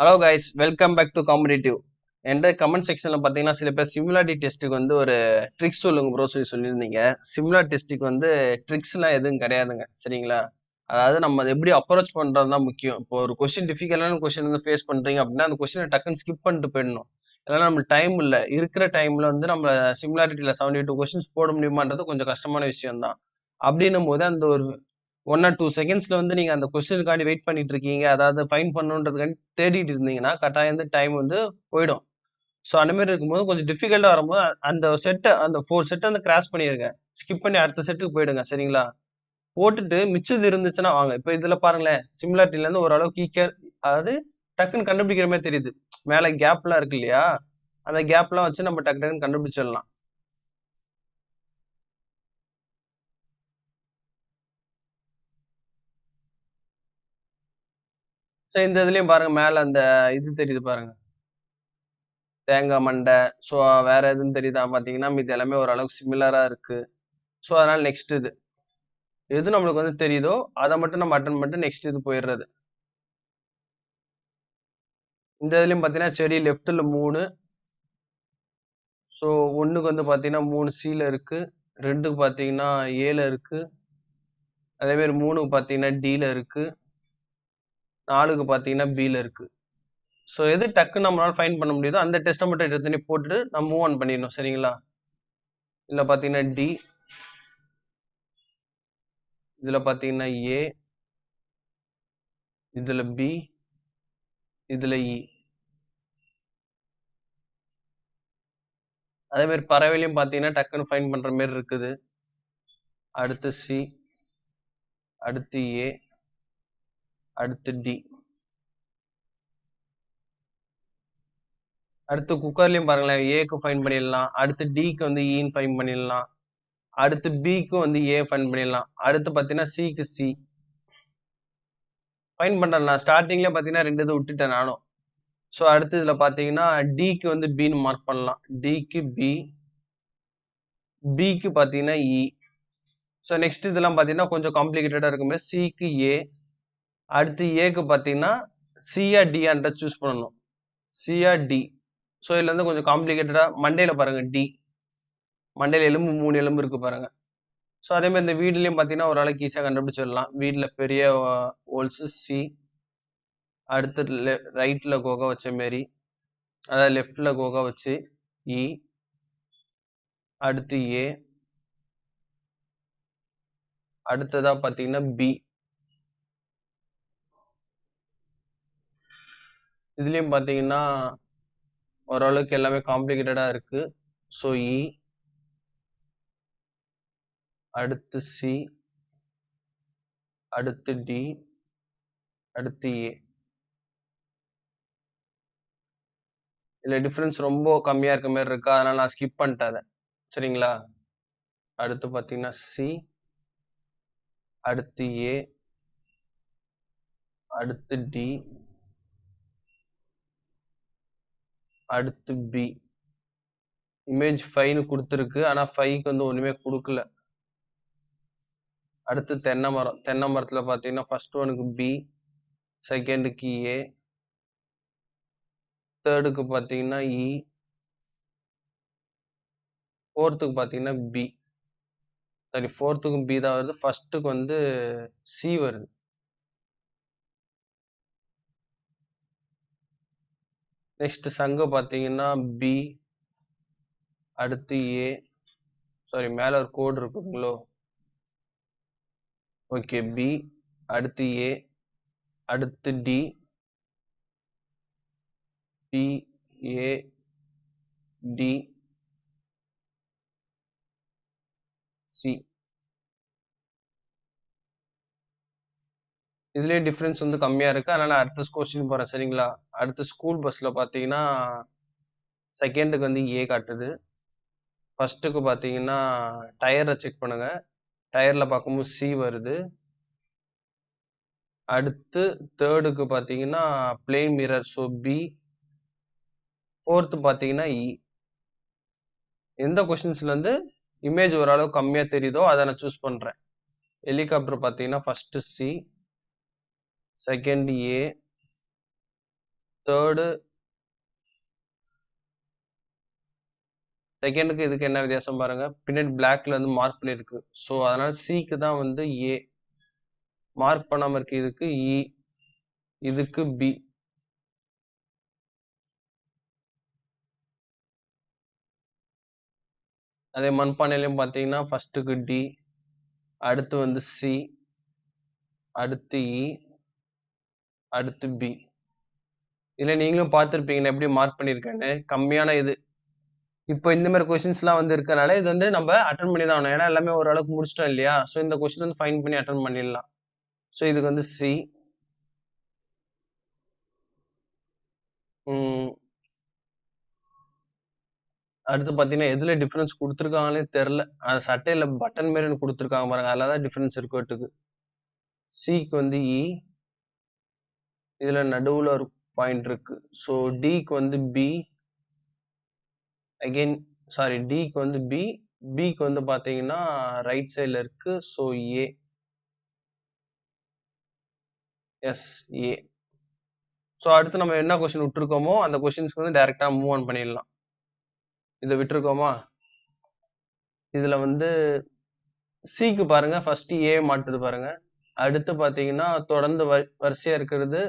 Hello guys, welcome back to competitive. என்ற comment செக்ஷன்ல பார்த்தீங்கன்னா சில பேர் சிமிலாரிட்டி டெஸ்ட்டுக்கு வந்து ஒரு ட்ரிக்ஸ் சொல்லுங்க ப்ரோ சொல்லியிருந்தீங்க. சிமிலார் டெஸ்ட்டுக்கு வந்து ட்ரிக்ஸ்லாம் எதுவும் கிடையாதுங்க, சரிங்களா? அதாவது நம்ம அதை எப்படி அப்ரோச் பண்றது தான் முக்கியம். இப்போ ஒரு கொஸ்டின் டிஃபிகல்ட்டான கொஸ்டின் வந்து ஃபேஸ் பண்றீங்க அப்படின்னா அந்த கொஸ்டினை டக்குன்னு ஸ்கிப் பண்ணிட்டு போயிடணும். இல்லைன்னா நம்மளுக்கு டைம் இல்லை, இருக்கிற டைம்ல வந்து நம்ம சிமிலாரிட்டியில் 72 கொஸ்டின்ஸ் போட முடியுமான்றது கொஞ்சம் கஷ்டமான விஷயம் தான். அப்படின்னும் போது அந்த ஒரு 1 or 2 செகண்ட்ஸ்ல வந்து நீங்க அந்த கொஸ்டினுக்காண்டி வெயிட் பண்ணிட்டு இருக்கீங்க, அதாவது ஃபைண்ட் பண்ணணுன்றதுக்காண்டி தேடிட்டு இருந்தீங்கன்னா கட்டாயம் வந்து டைம் வந்து போயிடும். ஸோ அந்த மாதிரி இருக்கும்போது கொஞ்சம் டிஃபிகல்ட்டா வரும்போது அந்த செட்டை அந்த 4 செட்டை வந்து கிராஸ் பண்ணிடுங்க. ஸ்கிப் பண்ணி அடுத்த செட்டுக்கு போயிடுங்க, சரிங்களா? போட்டுட்டு மிச்சது இருந்துச்சுன்னா வாங்க. இப்போ இதுல பாருங்களேன், சிமிலாரிட்டில இருந்து ஓரளவுக்கு அதாவது டக்குன்னு கண்டுபிடிக்கிற மாதிரி தெரியுது. மேல கேப்லாம் இருக்கு இல்லையா? அந்த கேப்லாம் வச்சு நம்ம டக்கு டக்குன்னு கண்டுபிடிச்சிடலாம். ஸோ இந்த இதுலயும் பாருங்க, மேல அந்த இது தெரியுது பாருங்க, தேங்காய் மண்டை. ஸோ வேற எதுவும் தெரியுதா பார்த்தீங்கன்னா, மீதி எல்லாமே ஓரளவுக்கு சிமிலரா இருக்கு. ஸோ அதனால நெக்ஸ்ட் இது எது நம்மளுக்கு வந்து தெரியுதோ அதை மட்டும் நம்ம அட்டன் பண்ணிட்டு நெக்ஸ்ட் இது போயிடுறது. இந்த இதுலயும் பார்த்தீங்கன்னா செடி லெஃப்ட்ல 3. ஸோ ஒன்றுக்கு வந்து பார்த்தீங்கன்னா 3 சில இருக்கு, 2க்கு பார்த்தீங்கன்னா ஏல இருக்கு, அதே மாதிரி 3க்கு பார்த்தீங்கன்னா டில இருக்கு, 4க்கு பார்த்தீங்கன்னா பில இருக்கு. ஸோ எது டக்குன்னு நம்மளால ஃபைண்ட் பண்ண முடியுதோ அந்த டெஸ்ட்டை மட்டும் எடுத்து போட்டுட்டு நம்ம மூவ் ஆன் பண்ணிடணும், சரிங்களா? இதில் பார்த்தீங்கன்னா டி, இதில் பார்த்தீங்கன்னா ஏ, இதில் பி, இதில் இ. அதே மாதிரி பறவையிலையும் பார்த்தீங்கன்னா டக்குன்னு ஃபைண்ட் பண்ணுற மாதிரி இருக்குது. அடுத்து சி, அடுத்து ஏ, அடுத்து டி. அடுத்து குக்கர்லையும் பாருங்களேன், ஏக்கு ஃபைண்ட் பண்ணிடலாம், அடுத்து டிக்கு வந்து ஈன்னு ஃபைண்ட் பண்ணிடலாம், அடுத்து பிக்கு வந்து ஏ ஃபைண்ட் பண்ணிடலாம், அடுத்து பார்த்தீங்கன்னா சிக்கு சி ஃபைண்ட் பண்ணுறேன். ஸ்டார்டிங்லேயே பார்த்தீங்கன்னா 2 இது விட்டுட்டேன் நானும். ஸோ அடுத்து இதில் பார்த்தீங்கன்னா டிக்கு வந்து பின்னு மார்க் பண்ணலாம், டிக்கு பி, பிக்கு பார்த்தீங்கன்னா இ. ஸோ நெக்ஸ்ட் இதெல்லாம் பார்த்தீங்கன்னா கொஞ்சம் காம்ப்ளிகேட்டடாக இருக்குமே. சிக்கு ஏ, அடுத்து ஏக்கு பார்த்தீங்கன்னா சிஆ டிஆன்ற சூஸ் பண்ணணும், சிஆ டி. ஸோ இதுல இருந்து கொஞ்சம் காம்ப்ளிகேட்டடாக மண்டேல பாருங்க, டி மண்டேல எலும்பு 3 எலும்பு இருக்கு பாருங்க. ஸோ அதே மாதிரி இந்த வீட்லயும் பார்த்தீங்கன்னா ஓரளவுக்கு ஈஸியாக கண்டுபிடிச்சிடலாம். வீட்டில் பெரிய ஹோல்ஸ் சி, அடுத்து ரைட்ல கோகா வச்ச மாரி, அதாவது லெஃப்ட்ல கோகா வச்சு இ, அடுத்து ஏ, அடுத்ததா பார்த்தீங்கன்னா பி. இதுலயும் பார்த்தீங்கன்னா ஓரளவுக்கு எல்லாமே காம்ப்ளிகேட்டடா இருக்கு. ஸோ இ, அடுத்து சி, அடுத்து டி, அடுத்து ஏ. இதுல டிஃபரன்ஸ் ரொம்ப கம்மியா இருக்க மாதிரி இருக்கு, அதனால நான் ஸ்கிப் பண்ணிட்டேன் அதை, சரிங்களா? அடுத்து பார்த்தீங்கன்னா சி, அடுத்து ஏ, அடுத்து டி, அடுத்து பி. இமேஜ் 5ன்னு கொடுத்துருக்கு, ஆனால் 5க்கு வந்து ஒன்றுமே கொடுக்கல. அடுத்து தென்னை மரம். தென்னை மரத்தில் பார்த்தீங்கன்னா ஃபர்ஸ்ட் ஒனுக்கு பி, செகண்டுக்கு ஏ, தேர்டுக்கு பார்த்தீங்கன்னா இ, ஃபோர்த்துக்கு பார்த்தீங்கன்னா பி. சாரி, ஃபோர்த்துக்கும் பி தான் வருது, ஃபர்ஸ்ட்டுக்கு வந்து சி வருது. நெக்ஸ்ட் சங்கு பார்த்தீங்கன்னா பி, அடுத்து ஏ. சாரி, மேலே ஒரு கோடு இருக்குங்களோ. ஓகே, பி, அடுத்து ஏ, அடுத்து டி, பி, ஏ, டி, சி. இதுலயே டிஃபரன்ஸ் வந்து கம்மியா இருக்கு, அதனால அடுத்த கொஸ்டின் போறேன், சரிங்களா? அடுத்து ஸ்கூல் பஸ்ல பார்த்தீங்கன்னா செகண்டுக்கு வந்து ஏ காட்டுது, ஃபர்ஸ்ட்டுக்கு பார்த்தீங்கன்னா டயரை செக் பண்ணுங்க, டயர்ல பார்க்கும்போது சி வருது. அடுத்து தேர்டுக்கு பார்த்தீங்கன்னா plain mirror, so B. Fourth பார்த்தீங்கன்னா இ. எந்த கொஸ்டின்ஸ்ல இருந்து இமேஜ் ஓரளவு கம்மியா தெரியுதோ அதை நான் சூஸ் பண்றேன். ஹெலிகாப்டர் பார்த்தீங்கன்னா ஃபர்ஸ்ட் சி, செகண்ட் ஏ, தேர்டு செகண்டுக்கு இதுக்கு என்ன வித்தியாசம் பாருங்க, பின்னாடி பிளாக்ல வந்து மார்க் பண்ணிருக்கு. ஸோ அதனால சிக்கு தான் வந்து ஏ, மார்க் பண்ணாம இருக்கு இதுக்கு இ, இதுக்கு பி. அதே மண்பானையிலையும் பார்த்தீங்கன்னா ஃபர்ஸ்ட்டுக்கு டி, அடுத்து வந்து சி, அடுத்து இ, அடுத்து பி. இதில் நீங்களும் பார்த்துருப்பீங்க எப்படி மார்க் பண்ணியிருக்கேன்னு, கம்மியான இது. இப்போ இந்த மாதிரி கொஸ்டின்ஸ்லாம் வந்து இருக்கனால இது வந்து நம்ம அட்டன் பண்ணி தான் ஆகணும். ஏன்னா எல்லாமே ஓரளவுக்கு முடிச்சிட்டோம் இல்லையா? ஸோ இந்த கொஸ்டின் வந்து ஃபைன் பண்ணி அட்டன் பண்ணிடலாம். ஸோ இதுக்கு வந்து சி. அடுத்து பார்த்தீங்கன்னா எதில் டிஃப்ரென்ஸ் கொடுத்துருக்காங்களே தெரில. அது சட்டையில் பட்டன் மாரி கொடுத்துருக்காங்க பாருங்க, அதில் தான் டிஃப்ரென்ஸ் இருக்கட்டுக்கு. சிக்கு வந்து இ, இதில் நடுவில் ஒரு பாயிண்ட் இருக்கு. ஸோ டிக்கு வந்து பி, அகெயின் சாரி டிக்கு வந்து பி, பிக்கு வந்து பார்த்தீங்கன்னா ரைட் சைடில் இருக்கு. So A, S A. So அடுத்து நம்ம என்ன கொஸ்டின் விட்டுருக்கோமோ அந்த கொஸ்டின்ஸ்க்கு வந்து டைரெக்டாக மூவ் ஆன் பண்ணிடலாம். இதை விட்டுருக்கோமா, இதில் வந்து சிக்கு பாருங்க ஃபர்ஸ்ட் ஏ மாட்டுது பாருங்க. அடுத்து பார்த்தீங்கன்னா தொடர்ந்து வரிசையாக இருக்கிறது.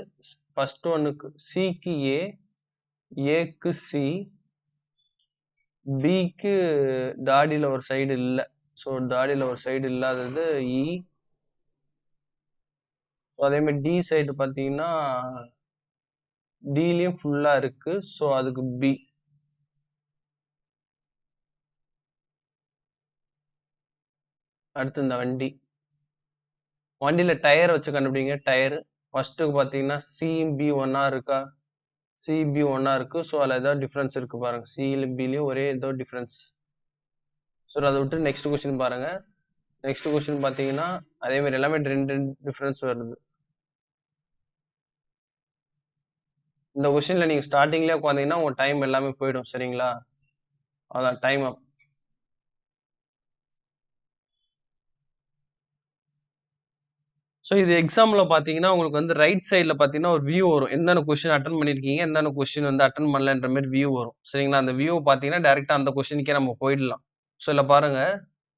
ஃபர்ஸ்ட் ஒன்னுக்கு சிக்கு ஏ, ஏக்கு சி, பிக்கு டாடியில் ஒரு சைடு இல்லை. ஸோ டாடியில் ஒரு சைடு இல்லாதது இ. அதே மாதிரி டி சைடு பார்த்தீங்கன்னா டிலையும் ஃபுல்லாக இருக்கு. ஸோ அதுக்கு பி. அடுத்து இந்த வண்டியில் டயர் வச்சு கண்டுபிடிங்க. டயர் ஃபர்ஸ்ட்டுக்கு பார்த்தீங்கன்னா சிபி ஒன்னா இருக்கா, சிபி ஒன்னா இருக்கு. ஸோ அதில் ஏதாவது டிஃப்ரென்ஸ் இருக்கு பாருங்க, சிலையும் பிலையும் ஒரே ஏதோ டிஃப்ரென்ஸ். ஸோ அதை விட்டு நெக்ஸ்ட் கொஸ்டின் பாருங்க. நெக்ஸ்ட் கொஸ்டின் பார்த்தீங்கன்னா அதே மாதிரி எல்லாமே ரெண்டு டிஃப்ரென்ஸ் வருது. இந்த கொஸ்டின்ல நீங்க ஸ்டார்டிங்லேயே உட்காந்தீங்கன்னா உங்க டைம் எல்லாமே போயிடும். சரிங்களா, அதான் டைம் அப். ஸோ இது எக்ஸாம்ல பார்த்தீங்கன்னா உங்களுக்கு வந்து ரைட் சைடில் பார்த்தீங்கன்னா ஒரு வியூ வரும். எந்தெந்த கொஸ்டின் அட்டன் பண்ணியிருக்கீங்க, எந்தெந்த கொஸ்டின் வந்து அட்டன் பண்ணலன்ற மாதிரி வியூ வரும். சரிங்களா, அந்த வியூ பார்த்தீங்கன்னா டேரெக்டாக அந்த கொஸ்டினுக்கே நம்ம போயிடலாம். ஸோ இதில் பாருங்க,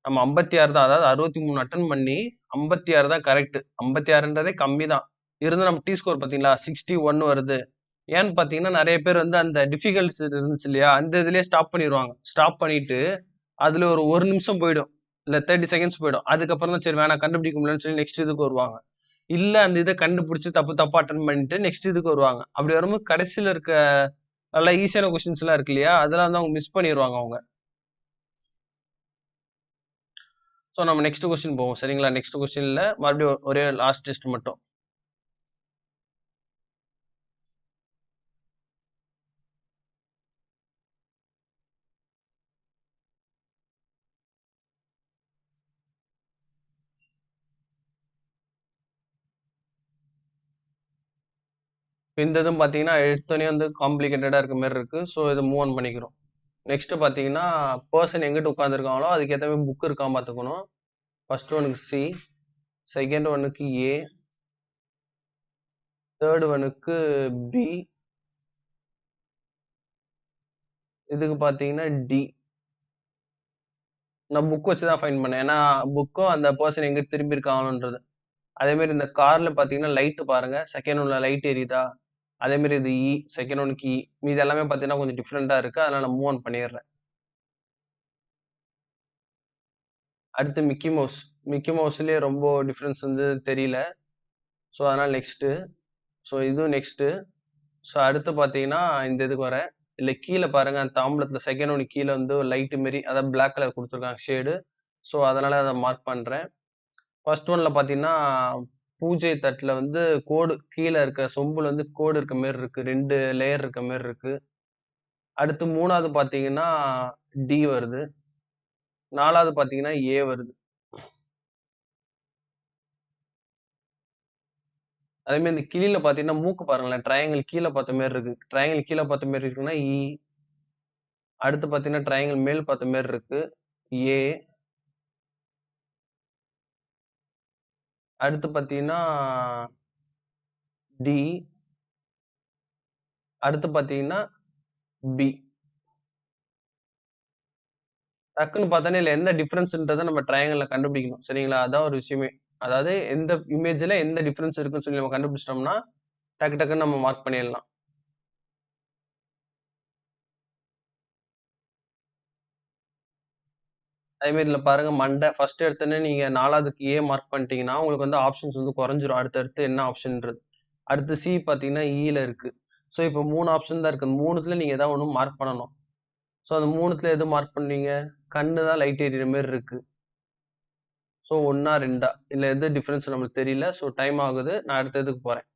நம்ம 56 தான், அதாவது 63 அட்டன் பண்ணி 56 தான் கரெக்ட். 56ன்றதே கம்மி தான். இருந்து நம்ம டி ஸ்கோர் பார்த்தீங்களா 61 வருது. ஏன்னு பார்த்தீங்கன்னா நிறைய பேர் வந்து அந்த டிஃபிகல்ட்ஸ் இருந்துச்சு இல்லையா, அந்த இதுலேயே ஸ்டாப் பண்ணிடுவாங்க. ஸ்டாப் பண்ணிட்டு அதில் ஒரு நிமிஷம் போயிடும், இல்லை 30 செகண்ட்ஸ் போயிடும். அதுக்கப்புறம் தான் சரி வேணாம் கண்டுபிடிக்க முடியலன்னு சொல்லி நெக்ஸ்ட் இதுக்கு வருவாங்க. இல்ல அந்த இதை கண்டுபிடிச்சு தப்பா அட்டன் பண்ணிட்டு நெக்ஸ்ட் இதுக்கு வருவாங்க. அப்படி வரும்போது கடைசியில இருக்க நல்லா ஈஸியான கொஸ்டின்ஸ் எல்லாம் இருக்கு இல்லையா, அதெல்லாம் வந்து அவங்க மிஸ் பண்ணிடுவாங்க அவங்க. ஸோ நம்ம நெக்ஸ்ட் கொஸ்டின் போவோம். சரிங்களா, நெக்ஸ்ட் கொஸ்டின்ல மறுபடியும் ஒரே லாஸ்ட் டெஸ்ட் மட்டும். இந்த இதுவும் பார்த்தீங்கன்னா எடுத்தோடனே வந்து காம்ப்ளிகேட்டடா இருக்க மாதிரி இருக்கு. ஸோ இதை மூவ் ஆன் பண்ணிக்கிறோம். நெக்ஸ்ட் பார்த்தீங்கன்னா பர்சன் எங்கிட்ட உட்காந்துருக்காங்களோ அதுக்கேற்ற மாதிரி புக் இருக்காம பார்த்துக்கணும். ஃபர்ஸ்ட் ஒனுக்கு சி, செகண்ட் ஒனுக்கு ஏ, தேர்ட் ஒனுக்கு பி, இதுக்கு பார்த்தீங்கன்னா டி. நான் புக் வச்சு தான் ஃபைன் பண்ணேன், ஏன்னா புக்கும் அந்த பர்சன் எங்கிட்ட திரும்பி இருக்காங்களோன்றது. அதே மாதிரி இந்த கார்ல பாத்தீங்கன்னா லைட் பாருங்க, செகண்ட் ஒன்ல லைட் எரியுதா, அதே மாதிரி இது இ, செகண்ட் ஒன்க்கு இ. மீது எல்லாமே பாத்தீங்கன்னா கொஞ்சம் டிஃப்ரெண்டா இருக்கு, அதனால நான் மூவ் ஆன் பண்ணிடுறேன். அடுத்து மிக்கி மவுஸ். மிக்கி மவுஸ்லயே ரொம்ப டிஃப்ரென்ஸ் வந்து தெரியல. ஸோ அதனால நெக்ஸ்ட். ஸோ இதுவும் நெக்ஸ்ட். ஸோ அடுத்து பாத்தீங்கன்னா இந்த இதுக்கு வரேன். இல்ல கீழே பாருங்க, அந்த தாம்பளத்துல செகண்ட் ஒன்று கீழே வந்து ஒரு லைட் மாரி, அதாவது பிளாக் கலர் கொடுத்துருக்காங்க ஷேடு. ஸோ அதனால அதை மார்க் பண்றேன். ஃபர்ஸ்ட் ஒன்ல பாத்தீங்கன்னா பூஜை தட்டுல வந்து கோடு கீழே இருக்க சொம்புல வந்து கோடு இருக்க மாதிரி இருக்கு, 2 லேயர் இருக்க மாதிரி இருக்கு. அடுத்து மூணாவது பாத்தீங்கன்னா டி வருது. நாலாவது பாத்தீங்கன்னா ஏ வருது. அதே மாதிரி இந்த கிளியில பாத்தீங்கன்னா மூக்கு பாருங்களேன், ட்ரையாங்கிள் கீழே பார்த்த மாதிரி இருக்கு. ட்ரையாங்கிள் கீழே பார்த்த மாதிரி இருக்குன்னா இ. அடுத்து பாத்தீங்கன்னா ட்ரையாங்கிள் மேல் பார்த்த மாதிரி இருக்கு, ஏ. அடுத்து பாத்தீங்கன்னா டி. அடுத்து பார்த்தீங்கன்னா பி. டக்குன்னு பார்த்தோன்னே இதுல எந்த டிஃபரன்ஸ்ன்றத நம்ம ட்ரையாங்கிள்ல கண்டுபிடிக்கணும். சரிங்களா? அதான் ஒரு விஷயமே. அதாவது எந்த இமேஜ்ல எந்த டிஃபரன்ஸ் இருக்குன்னு சொல்லி நம்ம கண்டுபிடிச்சிட்டோம்னா, டக்கு டக்குன்னு நம்ம மார்க் பண்ணிடலாம். அதே மாரி இதுல பாருங்க மண்டை ஃபர்ஸ்ட் எடுத்தோனே நீங்க 4வதுக்கு ஏ மார்க் பண்ணிட்டீங்கன்னா, உங்களுக்கு வந்து ஆப்ஷன்ஸ் வந்து குறைஞ்சிரும். அடுத்தடுத்து என்ன ஆப்ஷன்ன்றது. அடுத்து சி பார்த்தீங்கன்னா, ஈல இருக்கு. ஸோ இப்போ 3 ஆப்ஷன் தான் இருக்கு. 3த்துல நீங்க ஏதாவது ஒண்ணு மார்க் பண்ணணும். ஸோ அந்த 3த்துல எது மார்க் பண்ணுவீங்க? கண்ணு தான் லைட் எரியிற மாரி இருக்கு. ஸோ 1ஆ 2ஆ இதுல எது டிஃபரன்ஸ் நம்மளுக்கு தெரியல. ஸோ டைம் ஆகுது. நான் அடுத்த இதுக்கு போறேன்.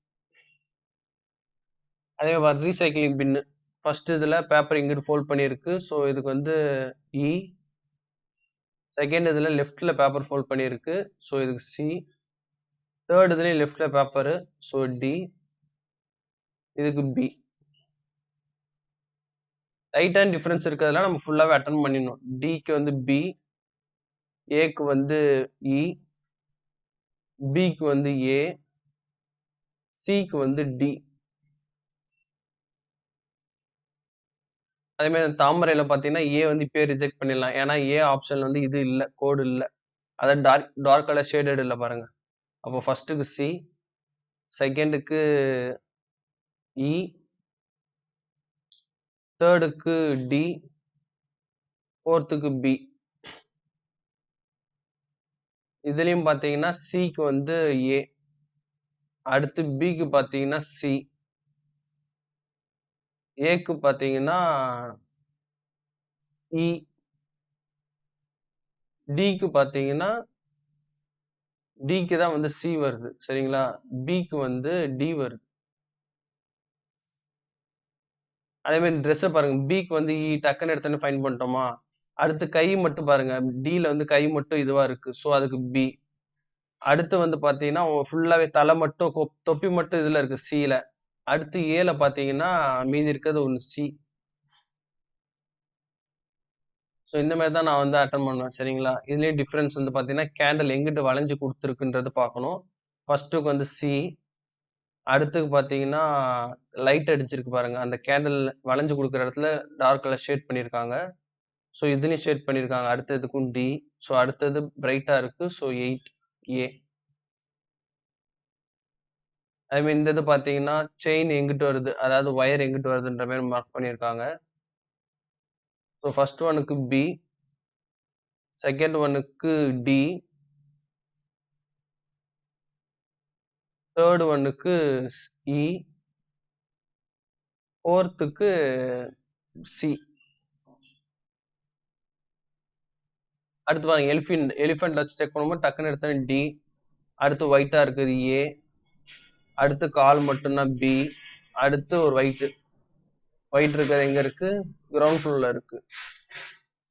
அதே மாரி ரீசைக்ளிங் பின்னு. ஃபர்ஸ்ட் இதுல பேப்பர் இங்கிட்டு ஃபோல்ட் பண்ணியிருக்கு. ஸோ இதுக்கு வந்து இ. செகண்ட் இதுல லெஃப்ட்ல பேப்பர் ஃபோல்ட் பண்ணியிருக்கு. ஸோ இதுக்கு சி. தேர்ட் இதுலயும் லெஃப்ட்ல பேப்பரு. So D. இதுக்கு பி. ரைட் ஹேண்ட் டிஃபரன்ஸ் இருக்கிறதெல்லாம் நம்ம ஃபுல்லாவே அட்டெண்ட் பண்ணிடணும். டிக்கு வந்து பி. ஏக்கு வந்து இ. பிக்கு வந்து ஏ. சிக்கு வந்து டி. அதே மாதிரி தாமரையில பாத்தீங்கன்னா ஏ வந்து இப்பயே ரிஜெக்ட் பண்ணிடலாம். ஏன்னா ஏ ஆப்ஷன் வந்து இது இல்ல, கோடு இல்ல. அதான் டார்க் கலர் ஷேடட் இல்ல பாருங்க. அப்போ ஃபர்ஸ்ட்டுக்கு சி, செகண்டுக்கு இ, தேர்டுக்கு டி, ஃபோர்த்துக்கு பி. இதுலயும் பாத்தீங்கன்னா சிக்கு வந்து ஏ. அடுத்து பிக்கு பாத்தீங்கன்னா சி. ஏக்கு பாத்தீங்கன்னா இ. டிக்கு பாத்தீங்கன்னா டிக்கு தான் வந்து சி வருது. சரிங்களா? பிக்கு வந்து டி வருது. அதே மாதிரி ட்ரெஸ்ஸ பாருங்க. பிக்கு வந்து இ டக்குன்னு எடுத்தோனே ஃபைண்ட் பண்ணிட்டோமா? அடுத்து கை மட்டும் பாருங்க. டில வந்து கை மட்டும் இதுவா இருக்கு. ஸோ அதுக்கு பி. அடுத்து வந்து பாத்தீங்கன்னா, ஃபுல்லாவே தலை மட்டும் தொப்பி மட்டும் இதுல இருக்கு சில. அடுத்து ஏல பாத்தீங்கன்னா, மீதி இருக்கிறது ஒண்ணு சி. ஸோ இந்த மாரி தான் நான் வந்து அட்டெண்ட் பண்ணுவேன். சரிங்களா? இதுலயும் டிஃபரன்ஸ் வந்து பாத்தீங்கன்னா, கேண்டில் எங்கிட்டு வளைஞ்சு குடுத்துருக்குன்றது பாக்கணும். ஃபர்ஸ்ட்டுக்கு வந்து சி. அடுத்தது பாத்தீங்கன்னா, லைட் அடிச்சிருக்கு பாருங்க. அந்த கேண்டில் வளைஞ்சு குடுக்குற இடத்துல டார்க் கலர் ஷேட் பண்ணியிருக்காங்க. ஸோ இதுலயும் ஷேட் பண்ணியிருக்காங்க. அடுத்ததுக்கும் டி. ஸோ அடுத்தது பிரைட்டா இருக்கு. ஸோ 8 ஏ. அதே மாரி இந்த இது பாத்தீங்கன்னா, செயின் எங்கிட்டு வருது, அதாவது ஒயர் எங்கிட்டு வருதுன்ற மாரி மார்க் பண்ணியிருக்காங்க. ஸோ ஃபர்ஸ்ட் ஒன்னுக்கு பி. செகண்ட் ஒன்னுக்கு டி. தேர்ட் ஒன்னுக்கு இ. ஃபோர்த்துக்கு சி. அடுத்து பாருங்க எலிஃபண்ட் வச்சு செக் பண்ணும்போது டக்குன்னு எடுத்தோனே டி. அடுத்து ஒயிட்டா இருக்குது ஏ. அடுத்து கால் மட்டும்தான் பி. அடுத்து ஒரு ஒயிட் இருக்கிறது எங்க இருக்கு? கிரவுண்ட் ஃப்ளோர்ல இருக்கு.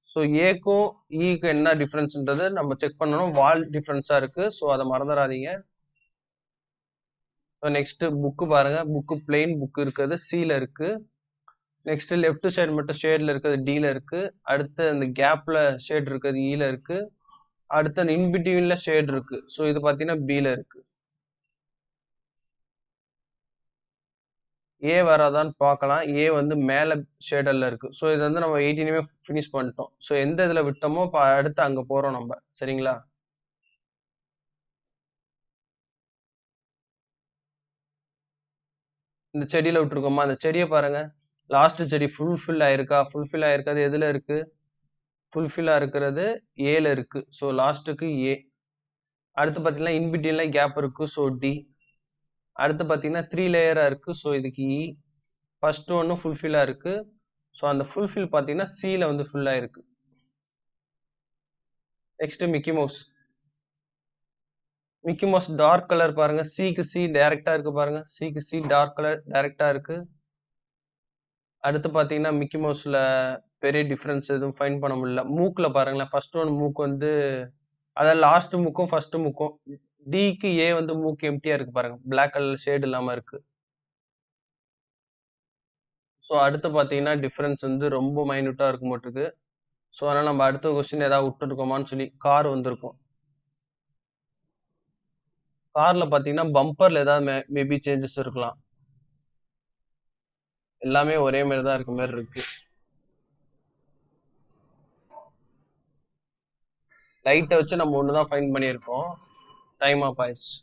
ஸோ ஏக்கும் இக்கும் என்ன டிஃபரன்ஸ்ன்றது நம்ம செக் பண்ணணும். வால் டிஃபரன்ஸா இருக்கு. ஸோ அதை மறந்துடாதீங்க. நெக்ஸ்ட் புக்கு பாருங்க. புக்கு பிளெயின் புக் இருக்கிறது சில இருக்கு. நெக்ஸ்ட் லெஃப்ட் சைடு மட்டும் ஷேட்ல இருக்கிறது டில இருக்கு. அடுத்து அந்த கேப்ல ஷேட் இருக்கிறது இல இருக்கு. அடுத்து அந்த இன்பிட்வீன்ல ஷேட் இருக்கு. ஸோ இது பாத்தீங்கன்னா பில இருக்கு. ஏ வராதான்னு பார்க்கலாம். ஏ வந்து மேல ஷேடர்ல இருக்கு. ஸோ இது வந்து நம்ம 18மே ஃபினிஷ் பண்ணிட்டோம். ஸோ எந்த இதுல விட்டோமோ இப்ப அடுத்து அங்க போறோம் நம்ம. சரிங்களா? இந்த செடியில விட்டுருக்கோமா? அந்த செடிய பாருங்க. லாஸ்ட் செடி ஃபுல்ஃபில் ஆயிருக்கா? ஃபுல்ஃபில் ஆயிருக்கிறது எதுல இருக்கு? ஃபுல்ஃபில்லா இருக்கிறது ஏல இருக்கு. ஸோ லாஸ்ட்டுக்கு ஏ. அடுத்து பாத்தீங்கன்னா இன்பிட்வீன்ல கேப் இருக்கு. So D. அடுத்து பாத்தீங்கன்னா 3 லேயரா இருக்கு. ஸோ இதுக்கு இ. ஃபர்ஸ்ட் ஒன்னு ஃபுல்ஃபில்லா இருக்கு. ஸோ அந்த ஃபுல்ஃபில் பாத்தீங்கன்னா சில வந்து ஃபுல் ஆயிருக்கு. Next Mickey Mouse. Mickey Mouse dark colour பாருங்க. சிக்கு சி டைரக்டா இருக்கு பாருங்க. சிக்கு சி டார்க் கலர் டைரக்டா இருக்கு. அடுத்து பாத்தீங்கன்னா மிக்கி மவுஸ்ல பெரிய டிஃபரன்ஸ் எதுவும் ஃபைண்ட் பண்ண முடியல. மூக்குல பாருங்களேன். ஃபர்ஸ்ட் ஒன் மூக்கு வந்து அதாவது லாஸ்ட் மூக்கும் ஃபர்ஸ்ட் மூக்கும் டிக்கு ஏ வந்து மூக்கு எம்டியா இருக்கு பாருங்க. பிளாக் கலர் ஷேட் இல்லாம இருக்கு. ஸோ அடுத்து பாத்தீங்கன்னா டிஃபரன்ஸ் வந்து ரொம்ப மைன்யூட்டா இருக்கும் போட்டுருக்கு. ஸோ அதனால நம்ம அடுத்த கொஸ்டின் ஏதாவது விட்டுருக்கோமான்னு சொல்லி கார் வந்திருக்கும். கார்ல பாத்தீங்கன்னா பம்பர்ல ஏதாவது மேபி சேஞ்சஸ் இருக்கலாம். எல்லாமே ஒரே மாதிரி தான் இருக்க மாதிரி இருக்கு. லைட்டை வச்சு நம்ம ஒன்று தான் ஃபைன் பண்ணியிருக்கோம். டைம் ஆஃப் ஆயிடுச்சு.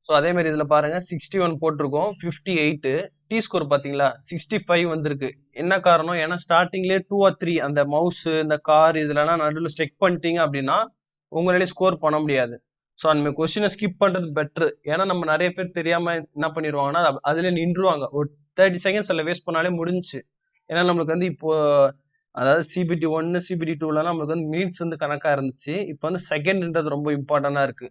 ஸோ அதே மாதிரி இதில் பாருங்க 61 போட்டிருக்கோம், 58 டி ஸ்கோர் பார்த்தீங்களா 65 வந்திருக்கு. என்ன காரணம்? ஏன்னா ஸ்டார்டிங்லேயே 2 or 3 அந்த மவுஸ் இந்த கார் இதுலலாம் நடுவில் ஸ்டெக் பண்ணிட்டீங்க அப்படின்னா உங்களாலே ஸ்கோர் பண்ண முடியாது. ஸோ அந்த கொஸ்டினை ஸ்கிப் பண்ணுறது பெட்ரு. ஏன்னா நம்ம நிறைய பேர் தெரியாமல் என்ன பண்ணிடுவாங்கன்னா அதில் நின்றுவாங்க. ஒரு 30 செகண்ட்ஸ் அதில் வேஸ்ட் பண்ணாலே முடிஞ்சுச்சு. ஏன்னா நம்மளுக்கு வந்து இப்போ அதாவது சிபிடி 1 சிபிடி 2லலாம் நம்மளுக்கு வந்து மினிட்ஸ் வந்து கணக்காக இருந்துச்சு. இப்போ வந்து செகண்ட்ன்றது ரொம்ப இம்பார்ட்டண்டாக இருக்கு.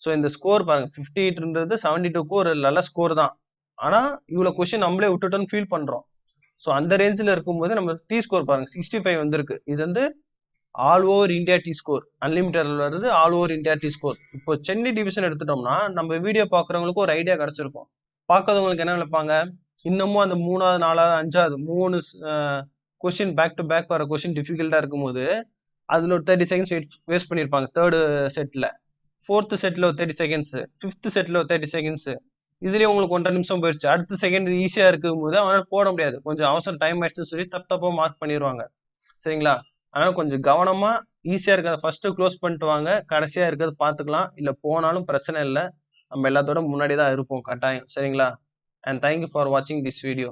ஸோ இந்த ஸ்கோர் பாருங்க 58ன்றது 72க்கு ஒரு நல்ல ஸ்கோர் தான். ஆனால் இவ்வளோ கொஸ்டின் நம்மளே விட்டுட்டோன்னு ஃபீல் பண்ணுறோம். ஸோ அந்த ரேஞ்சில் இருக்கும்போது நம்ம டி ஸ்கோர் பாருங்க 65 வந்திருக்கு. இது வந்து ஆல் ஓவர் இந்தியா டி ஸ்கோர் அன்லிமிட்டட்ல வருது. ஆல் ஓவர் இந்தியா டி ஸ்கோர். இப்போ சென்னை டிவிஷன் எடுத்துட்டோம்னா நம்ம வீடியோ பார்க்குறவங்களுக்கு ஒரு ஐடியா கிடைச்சிருக்கும். பார்க்காதவங்களுக்கு என்ன நினைப்பாங்க, இன்னமும் அந்த 3வது 4வது 5வது 3 கொஸ்டின் பேக் டு பேக் வர கொஸ்டின் டிஃபிகல்ட்டா இருக்கும்போது அதில் ஒரு 30 செகண்ட்ஸ் வேஸ்ட் பண்ணியிருப்பாங்க. 3rd செட்டில், 4th செட்டில் ஒரு 30 செகண்ட்ஸ், 5th செட்டில் ஒரு 30 செகண்ட்ஸ். இதுலேயே உங்களுக்கு 1.5 நிமிஷம் போயிடுச்சு. அடுத்த செகண்ட் ஈஸியாக இருக்கும் போது அவனால் போட முடியாது. கொஞ்சம் அவசரம் டைம் ஆயிடுச்சுன்னு சொல்லி தப்பாக மார்க் பண்ணிடுவாங்க. சரிங்களா? அதனால் கொஞ்சம் கவனமாக ஈஸியாக இருக்கிறத ஃபஸ்ட்டு க்ளோஸ் பண்ணிட்டு வாங்க. கடைசியாக இருக்கிறது பார்த்துக்கலாம். இல்லை போனாலும் பிரச்சனை இல்லை. நம்ம எல்லாத்தோட முன்னாடி தான் இருப்போம் கட்டாயம். சரிங்களா? அண்ட் தேங்க்யூ ஃபார் வாட்சிங் திஸ் வீடியோ.